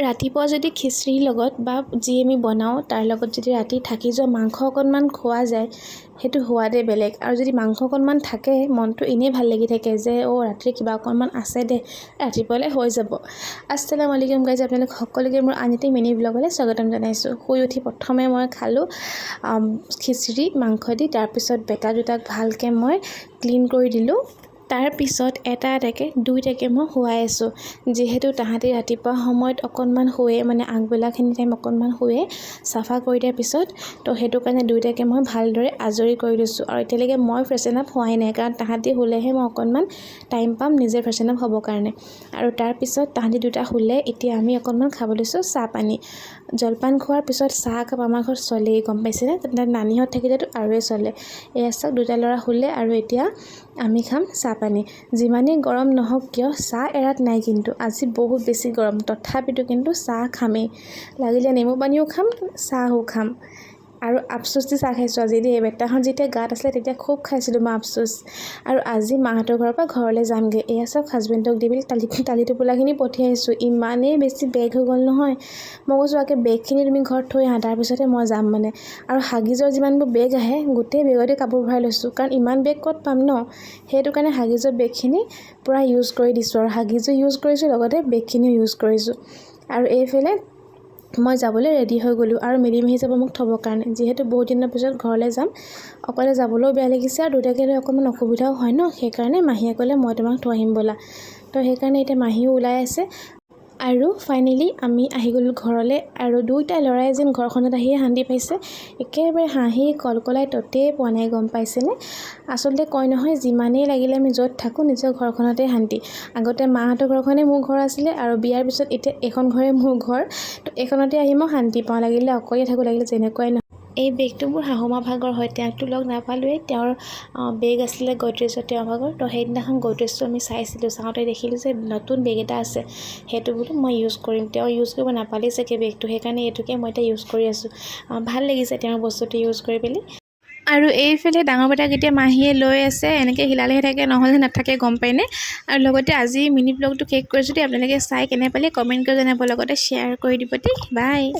ৰাতিপুৱা যদি খিচিৰিৰ লগত বা যি আমি বনাওঁ তাৰ লগত যদি ৰাতি থাকি যোৱা মাংস অকণমান খোৱা যায় সেইটো সোৱাদেই বেলেগ। আৰু যদি মাংস অকণমান থাকে মনটো এনেই ভাল লাগি থাকে যে ৰাতি কিবা অকণমান আছে দে, ৰাতিপুৱালৈ হৈ যাব। আসসালামু আলাইকুম গাইজ, আপোনালোক সকলোকে মোৰ আন এটি মিনি ব্লগলৈ স্বাগতম জনাইছোঁ। শুই উঠি প্ৰথমে মই খালোঁ খিচিৰি মাংস দি, তাৰপিছত বেটা দুটাক ভালকৈ মই ক্লিন কৰি দিলোঁ। তাৰপিছত এটা এটাকৈ দুইটাকৈ মই শুৱাই আছোঁ, যিহেতু তাহাঁতি ৰাতিপুৱা সময়ত অকণমান শুৱে, মানে আগবেলাখিনি টাইম অকণমান শুৱে চাফা কৰি দিয়াৰ পিছত। তো সেইটো কাৰণে দুইটাকৈ মই ভালদৰে আজৰি কৰি লৈছোঁ। আৰু এতিয়ালৈকে মই ফ্ৰেছন আপ হোৱাই নাই, কাৰণ তাহাঁতি শুলেহে মই অকণমান টাইম পাম নিজে ফ্ৰেছন আপ হ'বৰ কাৰণে। আৰু তাৰপিছত তাহাঁতি দুটা শুলে, এতিয়া আমি অকণমান খাব লৈছোঁ চাহ পানী। জলপান খোৱাৰ পিছত চাহ একাপ আমাৰ ঘৰত চলেই, গম পাইছেনে? নানীহঁত থাকিলেতো আৰুৱে চলে। এয়া চাওক, দুটা ল'ৰা শুলে আৰু এতিয়া আমি খাম চাহ পানী। যিমানেই গৰম নহওক কিয় চাহ এৰাত নাই, কিন্তু আজি বহুত বেছি গৰম, তথাপিতো কিন্তু চাহ খামেই, লাগিলে নেমু পানীও খাম চাহো খাম। আৰু আফচোচ দি চাহ খাইছোঁ আজি দেই। বেটাহঁত যেতিয়া গাত আছিলে তেতিয়া খুব খাইছিলোঁ মই আফচোচ। আৰু আজি মাহঁতৰ ঘৰৰ পৰা ঘৰলৈ যামগৈ। এয়া চাওক, হাজবেণ্ডক দি পেলাই টালি টোপোলাখিনি পঠিয়াইছোঁ। ইমানেই বেছি বেগ হৈ গ'ল নহয়, মই কৈছোঁ আগে বেগখিনি তুমি ঘৰত থৈ আহা, তাৰপিছতে মই যাম মানে। আৰু হাগিজৰ যিমানবোৰ বেগ আহে গোটেই বেগতে কাপোৰ ভৰাই লৈছোঁ, কাৰণ ইমান বেগ ক'ত পাম ন। সেইটো কাৰণে হাগিজৰ বেগখিনি পূৰা ইউজ কৰি দিছোঁ, আৰু হাগিজো ইউজ কৰিছোঁ লগতে বেগখিনিও ইউজ কৰিছোঁ। আৰু এইফালে মই যাবলৈ ৰেডি হৈ গ'লোঁ, আৰু মেডিম আহি যাব মোক থ'বৰ কাৰণে, যিহেতু বহুত দিনৰ পিছত ঘৰলৈ যাম। অকলে যাবলৈও বেয়া লাগিছে, আৰু দুটাকৈ লৈ অকণমান অসুবিধাও হয় ন, সেইকাৰণে মাহীয়ে ক'লে মই তোমাক থৈ আহিম ব'লা। তো সেইকাৰণে এতিয়া মাহীও ওলাই আছে। আৰু ফাইনেলি আমি আহি গ'লোঁ ঘৰলৈ, আৰু দুইটা ল'ৰাই যেন ঘৰখনত আহিয়ে শান্তি পাইছে। একেবাৰে হাঁহি কলকলাই ততেই পোৱা নাই, গম পাইছেনে? আচলতে কয় নহয়, যিমানেই লাগিলে আমি য'ত থাকোঁ নিজৰ ঘৰখনতে শান্তি। আগতে মাহঁতৰ ঘৰখনেই মোৰ ঘৰ আছিলে, আৰু বিয়াৰ পিছত এতিয়া এইখন ঘৰেই মোৰ ঘৰ। তো এইখনতে আহি মই শান্তি পাওঁ, লাগিলে অকলে থাকোঁ, লাগিলে যেনেকুৱাই নহয়। এই বেগটো মোৰ শাহুমা ভাগৰ হয়, তেওঁকতো লগ নাপালোৱেই। তেওঁৰ বেগ আছিলে গডৰেজত তেওঁৰ ভাগৰ। তো সেইদিনাখন গডৰেজটো আমি চাইছিলোঁ, চাওঁতে দেখিলোঁ যে নতুন বেগ এটা আছে, সেইটো বোলো মই ইউজ কৰিম। তেওঁ ইউজ কৰিব নাপালেই চাগে বেগটো, সেইকাৰণে এইটোকে মই এতিয়া ইউজ কৰি আছোঁ। ভাল লাগিছে তেওঁৰ বস্তুটো ইউজ কৰি পেলি। আৰু এইফালে ডাঙৰ বেটাক এতিয়া মাহীয়ে লৈ আছে, এনেকৈ হিলালেহে থাকে, নহ'লে নাথাকে, গম পায়নে? আৰু লগতে আজি মিনি ব্লগটো শেষ কৰিছোঁ দেই। আপোনালোকে চাই কেনে পালে কমেণ্ট কৰি জনাব, লগতে শ্বেয়াৰ কৰি দিব দেই। বাই।